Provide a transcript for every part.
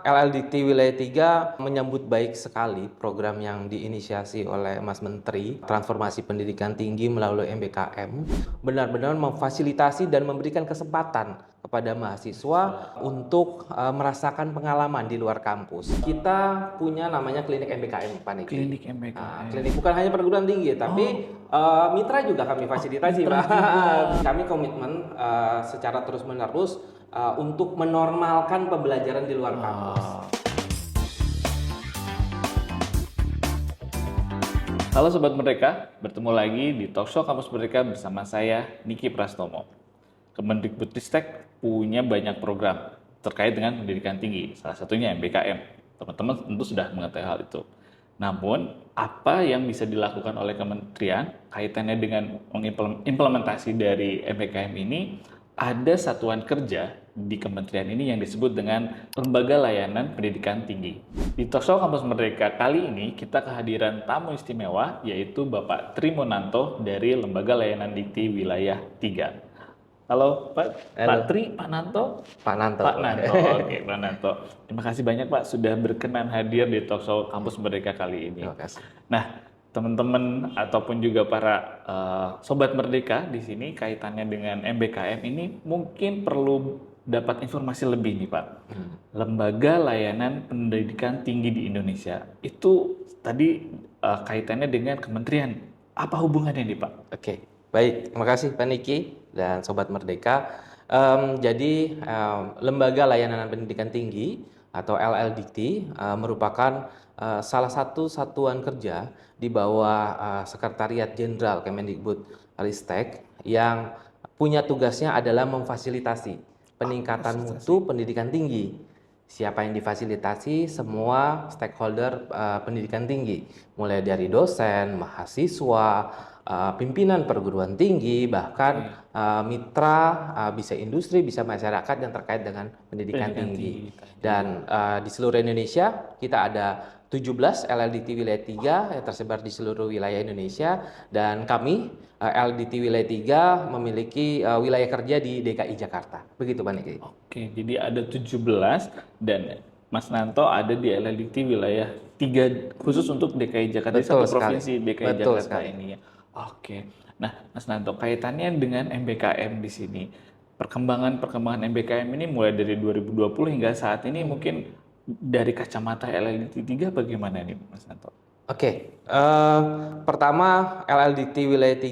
LLDT Wilayah 3 menyambut baik sekali program yang diinisiasi oleh Mas Menteri Transformasi Pendidikan Tinggi melalui MBKM, benar-benar memfasilitasi dan memberikan kesempatan kepada mahasiswa untuk merasakan pengalaman di luar kampus. Kita punya namanya klinik MBKM, Pak Niki. Klinik MBKM. Klinik bukan hanya perguruan tinggi, tapi mitra juga kami fasilitasi, Pak. Kami komitmen secara terus-menerus untuk menormalkan pembelajaran di luar kampus. Halo Sobat Merdeka, bertemu lagi di Talkshow Kampus Merdeka bersama saya, Niki Prastomo. Kemendikbudristek punya banyak program terkait dengan pendidikan tinggi, salah satunya MBKM. Teman-teman tentu sudah mengetahui hal itu. Namun, apa yang bisa dilakukan oleh kementerian kaitannya dengan mengimplementasi dari MBKM ini? Ada satuan kerja di kementerian ini yang disebut dengan Lembaga Layanan Pendidikan Tinggi. Di Talkshow Kampus Merdeka kali ini kita kehadiran tamu istimewa yaitu Bapak Tri Monanto dari Lembaga Layanan Dikti Wilayah 3. Halo Pak, Halo. Pak Tri, Pak Nanto? Pak Nanto. Pak Nanto, oke Pak Nanto. Terima kasih banyak Pak sudah berkenan hadir di Talkshow Kampus Merdeka kali ini. Terima kasih. Nah, teman-teman ataupun juga para Sobat Merdeka di sini kaitannya dengan MBKM ini mungkin perlu dapat informasi lebih nih Pak. Lembaga Layanan Pendidikan Tinggi di Indonesia itu tadi kaitannya dengan kementerian. Apa hubungannya nih Pak? Oke, baik. Terima kasih Pak Niki dan Sobat Merdeka. Jadi Lembaga Layanan Pendidikan Tinggi atau LLDT merupakan salah satu satuan kerja di bawah Sekretariat Jenderal Kemendikbudristek yang punya tugasnya adalah memfasilitasi peningkatan mutu pendidikan tinggi. Siapa yang difasilitasi? Semua stakeholder pendidikan tinggi, mulai dari dosen, mahasiswa, pimpinan perguruan tinggi, bahkan mitra, bisa industri, bisa masyarakat yang terkait dengan pendidikan tinggi. Dan di seluruh Indonesia kita ada 17 LLDT Wilayah 3 yang tersebar di seluruh wilayah Indonesia, dan kami LLDT Wilayah 3 memiliki wilayah kerja di DKI Jakarta. Begitu Pak Niki. Oke, jadi ada 17 dan Mas Nanto ada di LLDT Wilayah 3 khusus untuk DKI Jakarta, Betul satu sekali. provinsi DKI Betul Jakarta sekali. ini ya. Oke. Nah, Mas Nanto, kaitannya dengan MBKM di sini. Perkembangan MBKM ini mulai dari 2020 hingga saat ini mungkin dari kacamata LLDT 3 bagaimana nih Mas Nanto? Oke, pertama LLDT Wilayah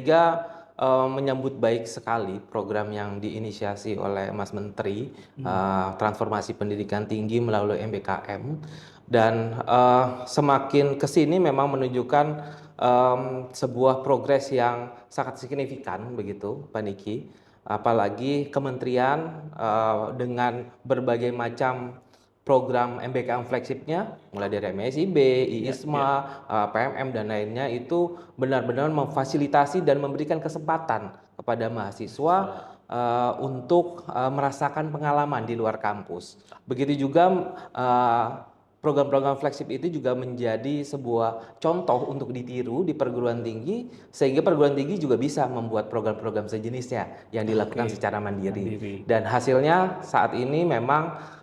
3 menyambut baik sekali program yang diinisiasi oleh Mas Menteri Transformasi Pendidikan Tinggi melalui MBKM, dan semakin kesini memang menunjukkan sebuah progres yang sangat signifikan begitu Pak Niki, apalagi kementerian dengan berbagai macam program MBKM flagshipnya, mulai dari MSIB, IISMA, PMM, dan lainnya, itu benar-benar memfasilitasi dan memberikan kesempatan kepada mahasiswa untuk merasakan pengalaman di luar kampus. Begitu juga program-program flagship itu juga menjadi sebuah contoh untuk ditiru di perguruan tinggi, sehingga perguruan tinggi juga bisa membuat program-program sejenisnya yang dilakukan secara mandiri. Dan hasilnya saat ini memang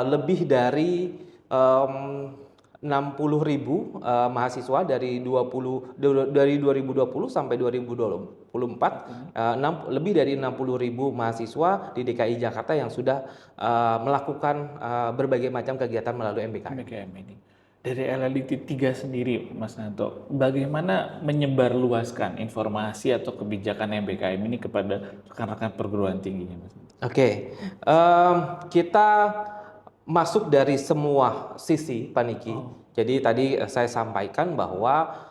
lebih dari 60.000 mahasiswa dari 2020 sampai 2024, lebih dari 60.000 mahasiswa di DKI Jakarta yang sudah melakukan berbagai macam kegiatan melalui MBKM ini. Dari LLDT 3 sendiri, Mas Nanto, bagaimana menyebarluaskan informasi atau kebijakan MBKM ini kepada rekan-rekan perguruan tingginya, Mas Nanto? Oke, kita masuk dari semua sisi, Pak Niki. Jadi tadi saya sampaikan bahwa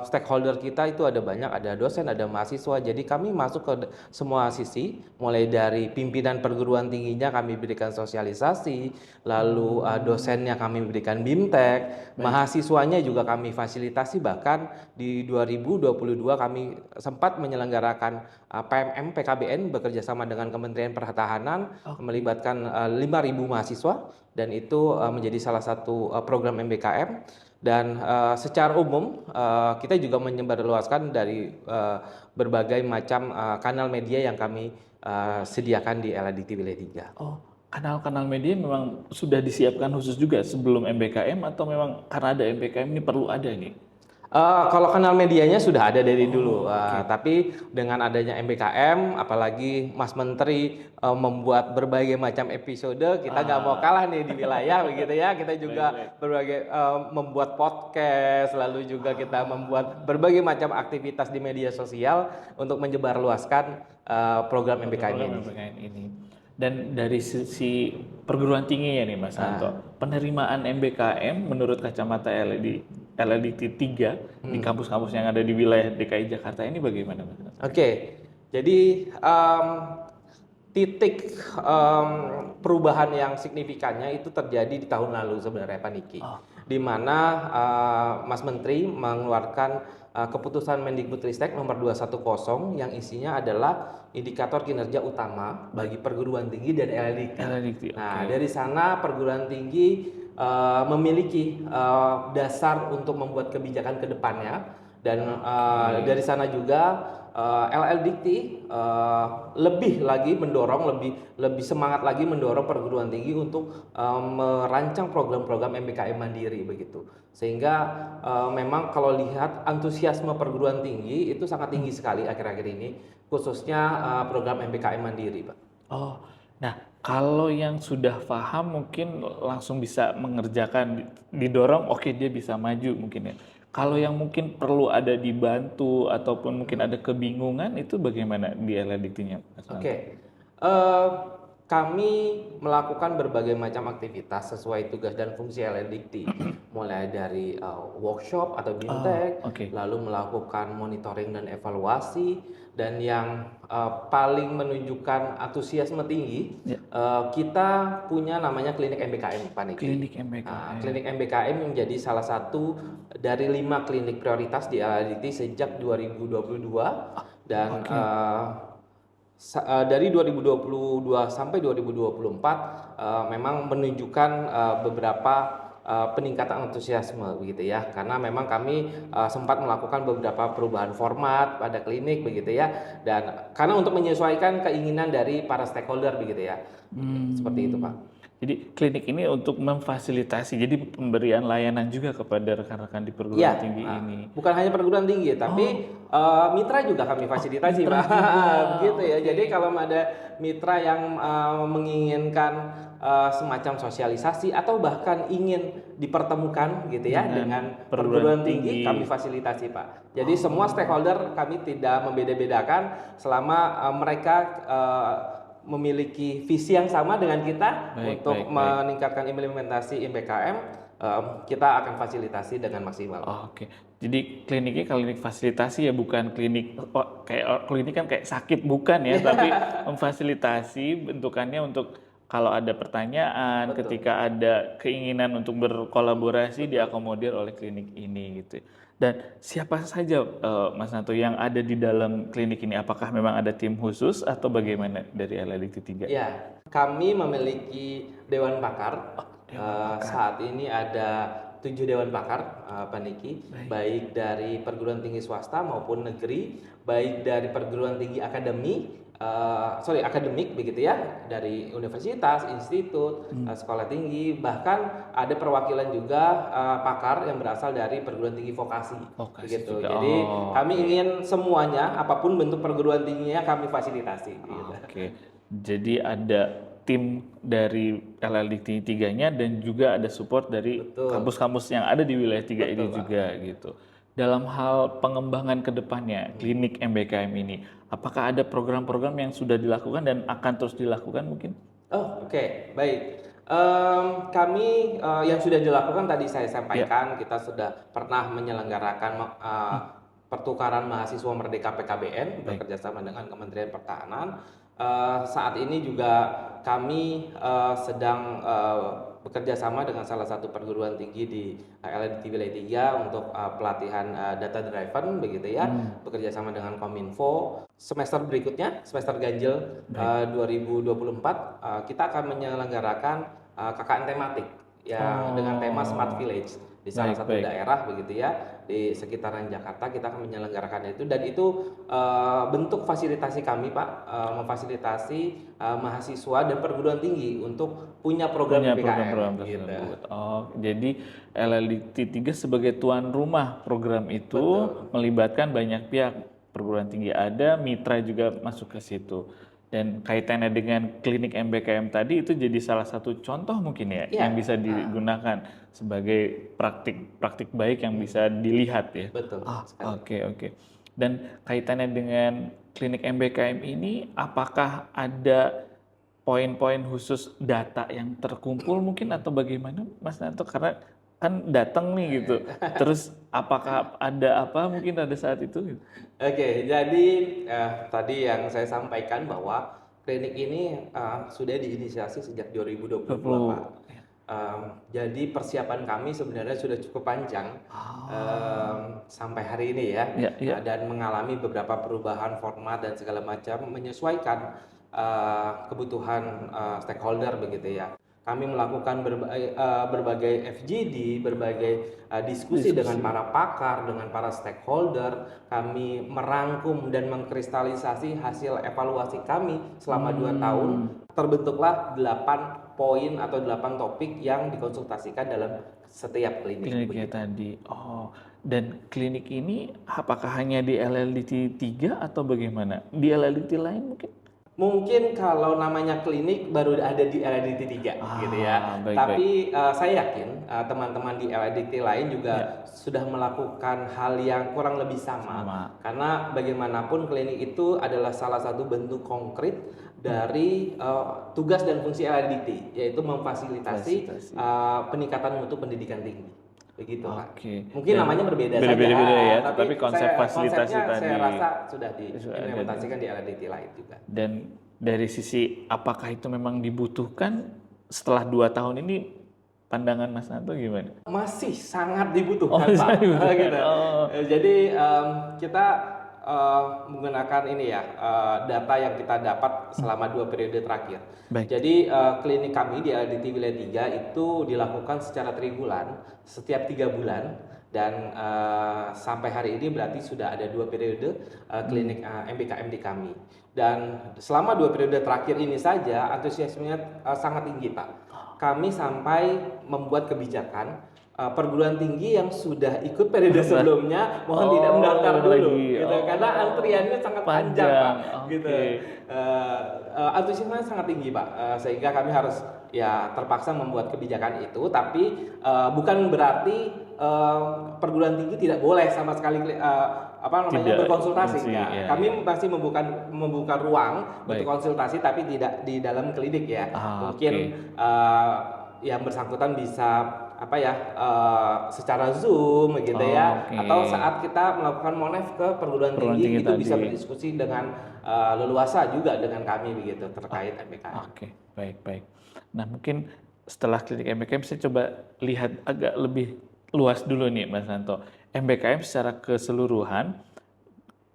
stakeholder kita itu ada banyak, ada dosen, ada mahasiswa. Jadi kami masuk ke semua sisi, mulai dari pimpinan perguruan tingginya kami berikan sosialisasi, lalu dosennya kami berikan BIMTEK, mahasiswanya juga kami fasilitasi. Bahkan di 2022 kami sempat menyelenggarakan PMM PKBN bekerja sama dengan Kementerian Pertahanan, melibatkan 5.000 mahasiswa, dan itu menjadi salah satu program MBKM. Dan secara umum kita juga menyebarluaskan dari berbagai macam kanal media yang kami sediakan di LLDT Wilayah 3. kanal-kanal media memang sudah disiapkan khusus juga sebelum MBKM atau memang karena ada MBKM ini perlu ada nih? Kalau kanal medianya sudah ada dari dulu, Oke. tapi dengan adanya MBKM, apalagi Mas Menteri membuat berbagai macam episode, kita nggak mau kalah nih di wilayah begitu ya. Kita juga Baik. berbagai membuat podcast, lalu juga kita membuat berbagai macam aktivitas di media sosial untuk menyebarluaskan program MBKM Program ini. MBKM ini. Dan dari sisi perguruan tinggi ya nih Mas Santo, penerimaan MBKM menurut kacamata LLDT 3 di kampus-kampus yang ada di wilayah DKI Jakarta ini bagaimana Mas Santo? Oke, jadi titik perubahan yang signifikannya itu terjadi di tahun lalu sebenarnya Pak Niki, di mana Mas Menteri mengeluarkan keputusan Mendikbudristek nomor 210 yang isinya adalah indikator kinerja utama bagi perguruan tinggi dan LLDT. LLDT, Nah, oke. dari sana perguruan tinggi memiliki dasar untuk membuat kebijakan ke depannya dan dari sana juga LLDT lebih lagi mendorong lebih semangat lagi mendorong perguruan tinggi untuk merancang program-program MBKM mandiri begitu. Sehingga memang kalau lihat antusiasme perguruan tinggi itu sangat tinggi sekali akhir-akhir ini, khususnya program MBKM mandiri, Pak. Oh, nah kalau yang sudah paham mungkin langsung bisa mengerjakan, didorong, oke dia bisa maju mungkin ya. Kalau yang mungkin perlu ada dibantu ataupun mungkin ada kebingungan itu bagaimana di LLDT-nya, Mas Manto? Oke, kami melakukan berbagai macam aktivitas sesuai tugas dan fungsi LLDT, mulai dari workshop atau bintek, Oke. lalu melakukan monitoring dan evaluasi, dan yang paling menunjukkan antusiasme tinggi, Ya. kita punya namanya klinik MBKM, Pak Niki. Klinik MBKM. Klinik MBKM menjadi salah satu dari 5 klinik prioritas di LLDT sejak 2022 dan dari 2022 sampai 2024 memang menunjukkan beberapa peningkatan antusiasme begitu ya, karena memang kami sempat melakukan beberapa perubahan format pada klinik begitu ya, dan karena untuk menyesuaikan keinginan dari para stakeholder begitu ya. Seperti itu, Pak. Jadi klinik ini untuk memfasilitasi, jadi pemberian layanan juga kepada rekan-rekan di perguruan tinggi ini. Bukan hanya perguruan tinggi, tapi mitra juga kami fasilitasi, Pak. Begitu ya. Jadi kalau ada mitra yang menginginkan semacam sosialisasi atau bahkan ingin dipertemukan gitu ya dengan perguruan tinggi, kami fasilitasi, Pak. Jadi semua stakeholder kami tidak membeda-bedakan selama mereka memiliki visi yang sama dengan kita untuk meningkatkan implementasi MBKM, kita akan fasilitasi dengan maksimal. Oke. Jadi kliniknya klinik fasilitasi ya, bukan klinik kayak klinik kan kayak sakit, bukan ya, tapi memfasilitasi bentukannya untuk kalau ada pertanyaan, ketika ada keinginan untuk berkolaborasi diakomodir oleh klinik ini gitu. Dan siapa saja Mas Nanto yang ada di dalam klinik ini? Apakah memang ada tim khusus atau bagaimana dari LLDT 3? Ya, kami memiliki dewan pakar. Saat ini ada 7 dewan pakar, Pak Niki, baik dari perguruan tinggi swasta maupun negeri, baik dari perguruan tinggi akademik begitu ya, dari universitas, institut, sekolah tinggi, bahkan ada perwakilan juga pakar yang berasal dari perguruan tinggi vokasi begitu. Juga. Jadi kami ingin semuanya, apapun bentuk perguruan tingginya kami fasilitasi. Oke. Jadi ada tim dari LLDT 3-nya dan juga ada support dari kampus-kampus yang ada di wilayah 3 ini juga gitu. Dalam hal pengembangan ke depannya klinik MBKM ini, apakah ada program-program yang sudah dilakukan dan akan terus dilakukan mungkin? Oke, baik. Kami yang sudah dilakukan tadi saya sampaikan, kita sudah pernah menyelenggarakan pertukaran mahasiswa merdeka PKBN bekerja sama dengan Kementerian Pertahanan. Saat ini juga kami sedang bekerja sama dengan salah satu perguruan tinggi di LLDT Wilayah 3 untuk pelatihan data driven begitu ya, bekerja sama dengan Kominfo. Semester berikutnya, semester ganjil 2024, kita akan menyelenggarakan KKN tematik yang dengan tema Smart Village di salah Baik, satu baik. daerah begitu ya di sekitaran Jakarta. Kita akan menyelenggarakan itu, dan itu bentuk fasilitasi kami Pak, memfasilitasi mahasiswa dan perguruan tinggi untuk punya program Punya PPKM program-program gitu. tersebut. Oh, jadi LLDT 3 sebagai tuan rumah program itu Betul. melibatkan banyak pihak. Perguruan tinggi ada, mitra juga masuk ke situ. Dan kaitannya dengan klinik MBKM tadi itu jadi salah satu contoh mungkin ya Iya, yang bisa digunakan sebagai praktik baik yang bisa dilihat ya. betul sekali. Oke, oke. Dan kaitannya dengan klinik MBKM ini, apakah ada poin-poin khusus data yang terkumpul mungkin atau bagaimana, Mas Nanto? Karena kan datang nih gitu. Terus apakah ada apa mungkin pada saat itu? Gitu? Oke, jadi tadi yang saya sampaikan bahwa klinik ini sudah diinisiasi sejak 2022, Pak. 20. Jadi persiapan kami sebenarnya sudah cukup panjang sampai hari ini ya, Ya, ya. dan mengalami beberapa perubahan format dan segala macam menyesuaikan kebutuhan stakeholder begitu ya. Kami melakukan berbagai FGD, berbagai diskusi dengan para pakar, dengan para stakeholder. Kami merangkum dan mengkristalisasi hasil evaluasi kami selama 2 tahun. Terbentuklah 8 poin atau 8 topik yang dikonsultasikan dalam setiap klinik. Kliniknya tadi. Oh, dan klinik ini apakah hanya di LLDT 3 atau bagaimana? Di LLDT lain mungkin? Mungkin kalau namanya klinik baru ada di LLDT 3 gitu ya. Baik, Tapi saya yakin teman-teman di LLDT lain juga sudah melakukan hal yang kurang lebih sama. Karena bagaimanapun klinik itu adalah salah satu bentuk konkret dari tugas dan fungsi LLDT, yaitu memfasilitasi peningkatan mutu pendidikan tinggi. Begitu Pak. Mungkin dan namanya berbeda saja, ya, tapi konsep fasilitasi konsepnya tadi saya rasa sudah diimplementasikan di LLDT lain juga. Dan dari sisi apakah itu memang dibutuhkan setelah 2 tahun ini, pandangan Mas Nanto gimana? Masih sangat dibutuhkan Pak. Gitu. Jadi kita menggunakan ini ya data yang kita dapat selama 2 periode terakhir. Baik. Jadi klinik kami di LLDT Wilayah 3 itu dilakukan secara triwulan setiap 3 bulan, dan sampai hari ini berarti sudah ada 2 periode klinik MBKM di kami. Dan selama 2 periode terakhir ini saja antusiasmenya sangat tinggi Pak. Kami sampai membuat kebijakan perguruan tinggi yang sudah ikut periode sebelumnya mohon tidak mendaftar dulu gitu, karena antriannya sangat panjang Pak. Gitu. Antusiasmenya sangat tinggi Pak, sehingga kami harus ya terpaksa membuat kebijakan itu. Tapi bukan berarti perguruan tinggi tidak boleh sama sekali berkonsultasi. Kami masih membuka ruang untuk konsultasi, tapi tidak di dalam klinik ya. Mungkin yang bersangkutan bisa secara Zoom gitu ya, atau saat kita melakukan monef ke perguruan tinggi itu bisa berdiskusi dengan leluasa juga dengan kami begitu terkait MBKM. Oke, baik. Nah, mungkin setelah klinik MBKM saya coba lihat agak lebih luas dulu nih Mas Nanto. MBKM secara keseluruhan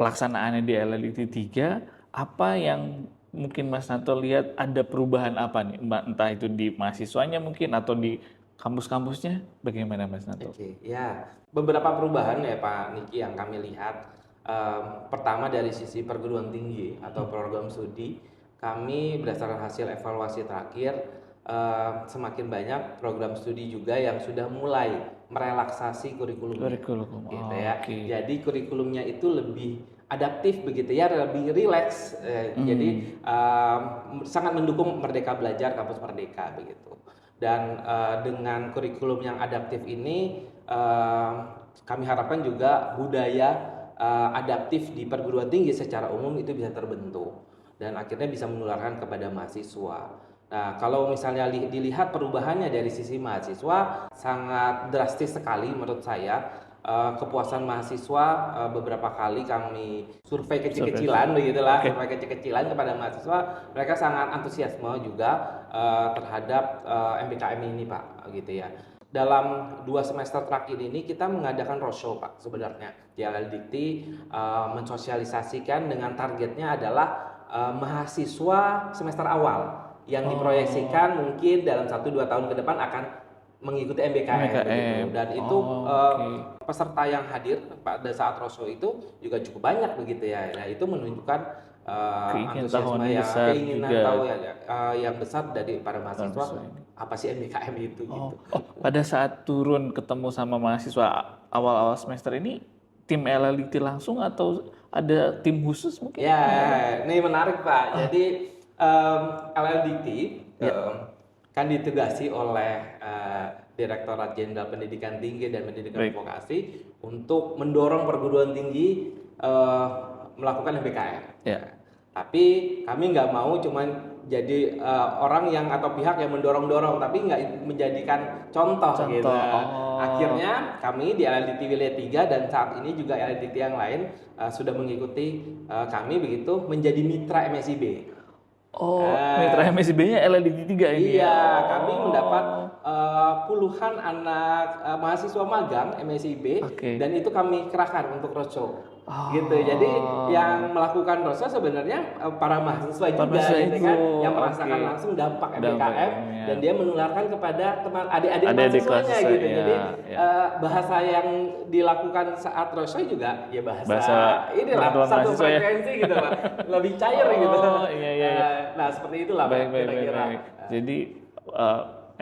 pelaksanaannya di LLDT 3, apa yang mungkin Mas Nanto lihat ada perubahan apa nih, entah itu di mahasiswanya mungkin atau di kampus-kampusnya, bagaimana Mas Nanto? Oke, ya beberapa perubahan ya Pak Niki yang kami lihat. Pertama dari sisi perguruan tinggi atau program studi, kami berdasarkan hasil evaluasi terakhir semakin banyak program studi juga yang sudah mulai merelaksasi kurikulumnya. Gitu ya. Jadi kurikulumnya itu lebih adaptif begitu ya, lebih rileks. Jadi sangat mendukung Merdeka Belajar Kampus Merdeka begitu. Dan dengan kurikulum yang adaptif ini kami harapkan juga budaya adaptif di perguruan tinggi secara umum itu bisa terbentuk dan akhirnya bisa menularkan kepada mahasiswa. Nah, kalau misalnya dilihat perubahannya dari sisi mahasiswa sangat drastis sekali menurut saya. Kepuasan mahasiswa beberapa kali kami survei kecil-kecilan begitulah, survei kecil-kecilan kepada mahasiswa, mereka sangat antusiasme juga terhadap MBKM ini Pak gitu ya. Dalam 2 semester terakhir ini kita mengadakan roadshow Pak sebenarnya di LLDT, mensosialisasikan dengan targetnya adalah mahasiswa semester awal yang diproyeksikan mungkin dalam 1-2 tahun ke depan akan mengikuti MBKM begitu. Dan itu oke. peserta yang hadir pada saat roadshow itu juga cukup banyak begitu ya. Nah, itu menunjukkan Keinginan antusiasme tahuan yang besar keinginan juga tahu ya, yang besar dari para mahasiswa mahasiswa ini. apa sih MBKM itu gitu. Pada saat turun ketemu sama mahasiswa awal-awal semester ini, tim LLDT langsung atau ada tim khusus mungkin? Ya, ini menarik Pak. Jadi LLDT kan ditugasi oleh Direktorat Jenderal Pendidikan Tinggi dan Pendidikan Vokasi untuk mendorong perguruan tinggi melakukan MBKM. Ya. Tapi kami nggak mau cuman jadi orang yang atau pihak yang mendorong-dorong, tapi nggak menjadikan contoh gitu. Akhirnya kami di LLDT Wilayah 3 dan saat ini juga LLDT yang lain sudah mengikuti kami begitu menjadi mitra MSIB. Mitra MSIB-nya LLDT 3 ini. Iya, kami mendapat puluhan anak mahasiswa magang MSIB dan itu kami kerahkan untuk roadshow. Gitu. Jadi yang melakukan roadshow sebenarnya para mahasiswa juga gitu kan, yang merasakan langsung dampak MBKM dan dia menularkan kepada teman adik-adik mahasiswanya gitu. Jadi bahasa yang dilakukan saat roadshow juga ya bahasa inilah satu frekuensi gitu Pak. Lebih cair gitu. Nah, seperti itulah kira-kira. Jadi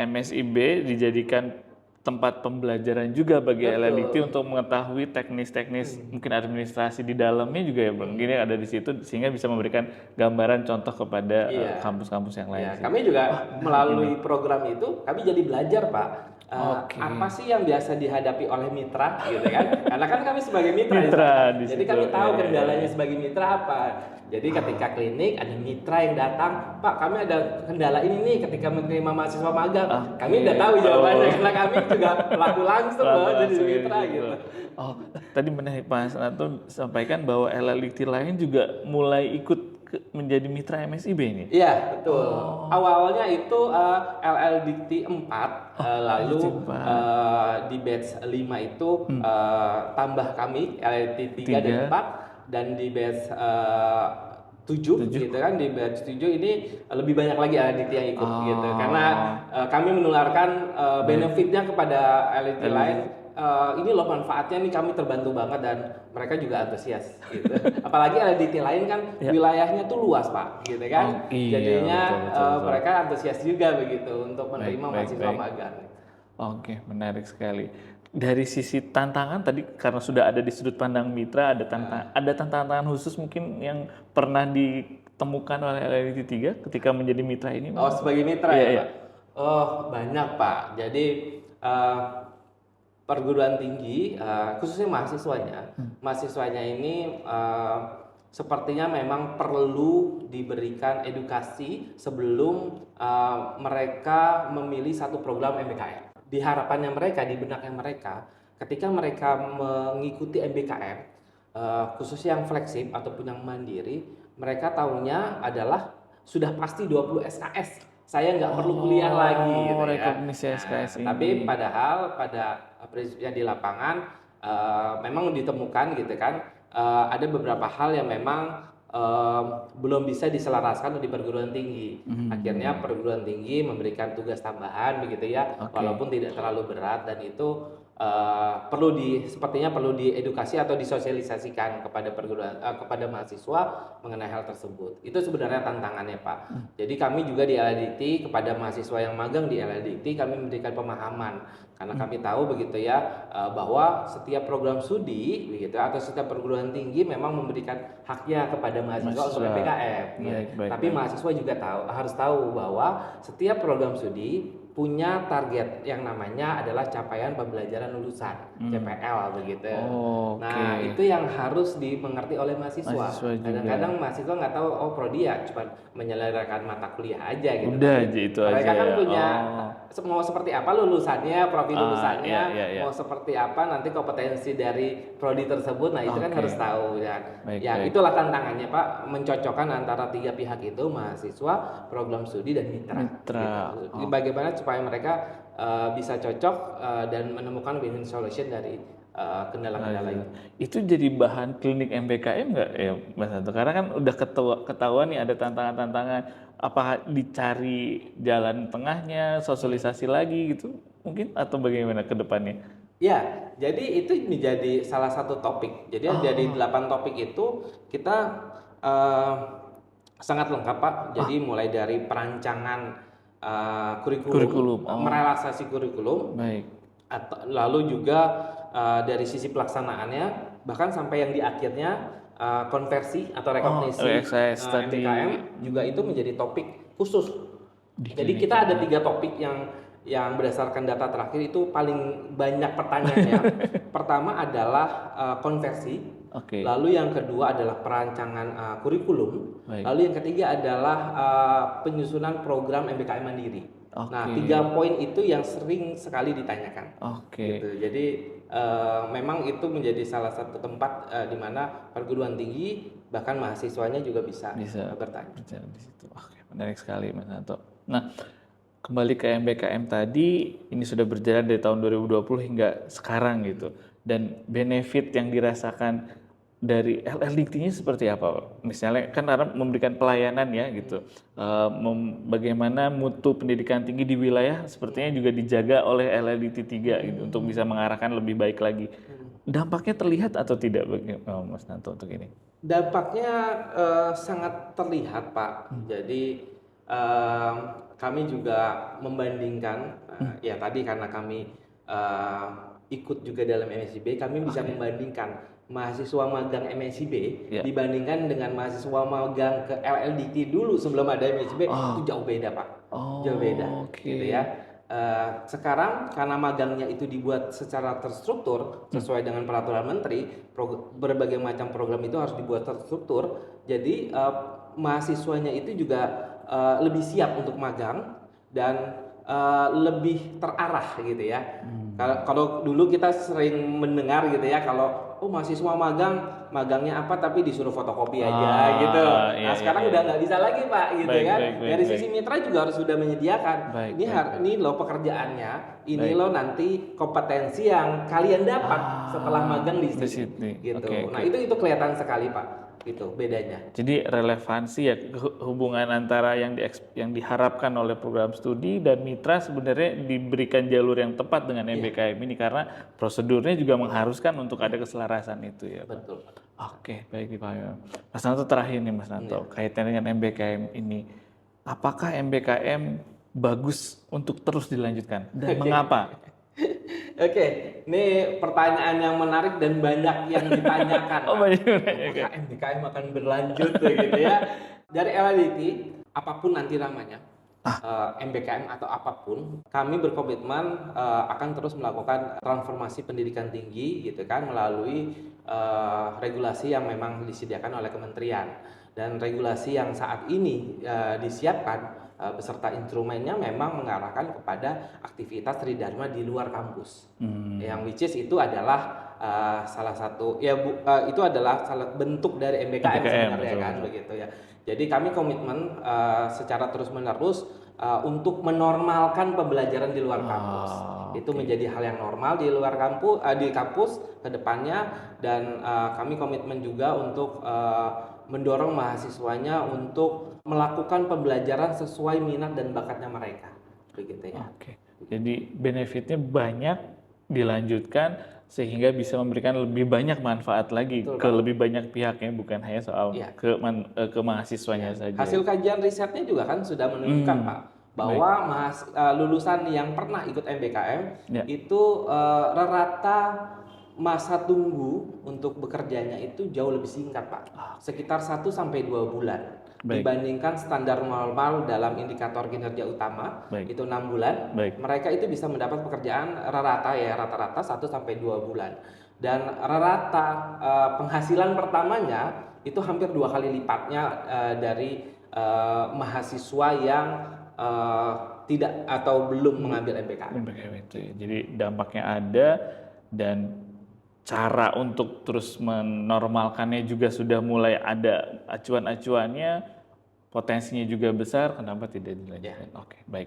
MSIB dijadikan tempat pembelajaran juga bagi LLDT untuk mengetahui teknis-teknis mungkin administrasi di dalamnya juga ya Bang. Gini ada di situ sehingga bisa memberikan gambaran contoh kepada kampus-kampus yang lain. Kami juga melalui program itu kami jadi belajar Pak. Apa sih yang biasa dihadapi oleh mitra gitu kan? Karena kan kami sebagai mitra jadi kami tahu kendalanya sebagai mitra apa. Jadi ketika klinik ada mitra yang datang, Pak kami ada kendala ini nih ketika menerima mahasiswa magang. Kami udah tahu jawabannya karena kami juga pelaku langsung loh jadi mitra gitu. Tadi menarik Mas Anton sampaikan bahwa LLDT lain juga mulai ikut menjadi mitra MSIB ini? Iya, betul. Awalnya itu LLDT 4, lalu di batch 5 itu tambah kami LLDT 3 dan 4, dan di batch 7 gitu kan, di batch 7 ini lebih banyak lagi LLDT yang ikut gitu. Karena kami menularkan benefitnya kepada LLDT lain. Ini loh manfaatnya nih, kami terbantu banget dan mereka juga antusias gitu. Apalagi LLDT lain kan wilayahnya tuh luas Pak gitu kan. Jadinya betul. Mereka antusias juga begitu untuk menerima mahasiswa magang. Oke, menarik sekali. Dari sisi tantangan tadi karena sudah ada di sudut pandang mitra, ada tantangan khusus mungkin yang pernah ditemukan oleh LLDT 3 ketika menjadi mitra ini? Sebagai mitra ya Pak? Banyak Pak. Jadi perguruan tinggi, khususnya mahasiswanya ini sepertinya memang perlu diberikan edukasi sebelum mereka memilih satu program MBKM. Di harapannya mereka, di benaknya mereka, ketika mereka mengikuti MBKM, khususnya yang fleksib ataupun yang mandiri, mereka tahunya adalah sudah pasti 20 SKS. Saya nggak perlu kuliah lagi gitu ya. SKS ini. Tapi padahal pada prinsipnya di lapangan memang ditemukan gitu kan, ada beberapa hal yang memang belum bisa diselaraskan di perguruan tinggi. Akhirnya perguruan tinggi memberikan tugas tambahan begitu ya, walaupun tidak terlalu berat, dan itu sepertinya perlu diedukasi atau disosialisasikan kepada mahasiswa mengenai hal tersebut. Itu sebenarnya tantangannya Pak. Jadi kami juga di LLDT kepada mahasiswa yang magang di LLDT kami memberikan pemahaman, karena kami tahu begitu ya bahwa setiap program studi begitu atau setiap perguruan tinggi memang memberikan haknya kepada mahasiswa untuk PPKM. Tapi mahasiswa juga harus tahu bahwa setiap program studi punya target yang namanya adalah capaian pembelajaran lulusan CPL begitu. Nah itu yang harus dimengerti oleh mahasiswa. Kadang-kadang mahasiswa nggak tahu prodi ya cuma menyelenggarakan mata kuliah aja gitu. Mereka kan punya mau seperti apa lulusannya, profil lulusannya, mau seperti apa nanti kompetensi dari prodi tersebut. Nah itu kan harus tahu ya. Ya itulah tantangannya Pak, mencocokkan antara tiga pihak itu, mahasiswa, program studi dan mitra. Gitu. Bagaimana supaya mereka bisa cocok dan menemukan win-win solution dari kendala-kendala itu. Itu jadi bahan klinik MBKM nggak ya Mas Anto? Karena kan udah ketahuan nih ada tantangan-tantangan Apa dicari jalan tengahnya, sosialisasi lagi gitu mungkin atau bagaimana ke depannya? Ya, jadi itu menjadi salah satu topik. Jadi dari 8 topik itu kita eh, sangat lengkap Pak. Jadi mulai dari perancangan kurikulum, Kurikulum. Oh, merelaksasi kurikulum, baik. lalu juga dari sisi pelaksanaannya, bahkan sampai yang di akhirnya konversi atau rekognisi RxAS tadi MBKM juga itu menjadi topik khusus. di Jadi klinik. kita ada 3 topik yang berdasarkan data terakhir itu paling banyak pertanyaannya. Pertama adalah konversi, Oke, lalu yang kedua adalah perancangan kurikulum, baik. lalu yang ketiga adalah penyusunan program MBKM Mandiri. Nah, Oke. 3 poin itu yang sering sekali ditanyakan. Oke. Gitu. Jadi memang itu menjadi salah satu tempat di mana perguruan tinggi bahkan mahasiswanya juga bisa bertanya. Berjalan di situ. Oke, menarik sekali Mas Nanto. Nah, kembali ke MBKM tadi, ini sudah berjalan dari tahun 2020 hingga sekarang gitu. Dan benefit yang dirasakan dari LLDT-nya seperti apa? Misalnya kan karena memberikan pelayanan ya gitu. Bagaimana mutu pendidikan tinggi di wilayah sepertinya juga dijaga oleh LLDT 3 gitu untuk bisa mengarahkan lebih baik lagi. Dampaknya terlihat atau tidak bagi Mas Nanto untuk ini? Dampaknya sangat terlihat, Pak. Jadi kami juga membandingkan, ya tadi karena kami ikut juga dalam MSIB, kami bisa membandingkan mahasiswa magang MSIB dibandingkan dengan mahasiswa magang ke LLDT dulu sebelum ada MSIB itu jauh beda, Pak. Jauh beda, gitu ya. Sekarang karena magangnya itu dibuat secara terstruktur sesuai dengan peraturan menteri, berbagai macam program itu harus dibuat terstruktur. Jadi mahasiswanya itu juga lebih siap untuk magang dan lebih terarah gitu ya. Kalau dulu kita sering mendengar gitu ya, kalau mahasiswa magangnya apa tapi disuruh fotokopi aja gitu. Nah sekarang udah nggak bisa lagi Pak gitu kan. Dari sisi mitra juga harus sudah menyediakan. Ini loh pekerjaannya, ini loh nanti kompetensi yang kalian dapat setelah magang di sini. Gitu. Nah itu kelihatan sekali Pak. Gitu bedanya. Jadi relevansi ya hubungan antara yang diharapkan oleh program studi dan mitra sebenarnya diberikan jalur yang tepat dengan MBKM ini karena prosedurnya juga mengharuskan untuk ada keselarasan itu ya. Betul. Oke, baik Pak. Mas Nanto terakhir nih Mas Nanto kaitannya dengan MBKM ini. Apakah MBKM bagus untuk terus dilanjutkan dan mengapa? Oke, ini pertanyaan yang menarik dan banyak yang ditanyakan. Apakah MBKM akan berlanjut gitu ya? Dari LLDT, apapun nanti namanya, MBKM atau apapun, kami berkomitmen akan terus melakukan transformasi pendidikan tinggi gitu kan melalui regulasi yang memang disediakan oleh kementerian dan regulasi yang saat ini disiapkan beserta instrumennya memang mengarahkan kepada aktivitas tridharma di luar kampus. Yang which is itu adalah salah satu itu adalah salah bentuk dari MBKM sebenarnya kan begitu ya. Jadi kami komitmen secara terus-menerus untuk menormalkan pembelajaran di luar kampus. Itu menjadi hal yang normal di luar kampus di kampus ke depannya dan kami komitmen juga untuk mendorong mahasiswanya untuk melakukan pembelajaran sesuai minat dan bakatnya mereka, begitu ya. Oke. Jadi benefitnya banyak dilanjutkan sehingga bisa memberikan lebih banyak manfaat lagi ke lebih banyak pihak ya, bukan hanya soal ke mahasiswanya saja. Hasil kajian risetnya juga kan sudah menunjukkan Pak bahwa lulusan yang pernah ikut MBKM itu rata masa tunggu untuk bekerjanya itu jauh lebih singkat Pak, sekitar 1 sampai 2 bulan. Dibandingkan standar normal dalam indikator kinerja utama itu 6 bulan, mereka itu bisa mendapat pekerjaan rata-rata 1 sampai 2 bulan dan rata penghasilan pertamanya itu hampir 2 kali lipatnya dari mahasiswa yang tidak atau belum mengambil MBKM. Itu ya. Jadi dampaknya ada dan cara untuk terus menormalkannya juga sudah mulai ada acuan-acuannya, potensinya juga besar, kenapa tidak dilanjutkan? Oke, baik.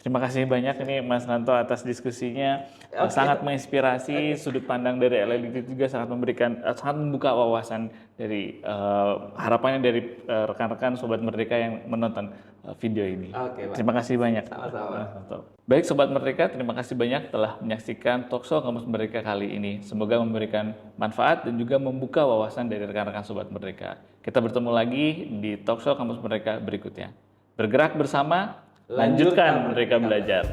Terima kasih banyak ini Mas Nanto atas diskusinya. Sangat menginspirasi. Sudut pandang dari LLDT juga sangat memberikan, sangat membuka wawasan dari harapannya dari rekan-rekan Sobat Merdeka yang menonton video ini. Pak. Terima kasih banyak. Sama-sama. Mas Nanto. Baik Sobat Merdeka, terima kasih banyak telah menyaksikan Talkshow Kamus Merdeka kali ini. Semoga memberikan manfaat dan juga membuka wawasan dari rekan-rekan Sobat Merdeka. Kita bertemu lagi di Talkshow Kamus Merdeka berikutnya. Bergerak bersama, lanjutkan Merdeka Belajar.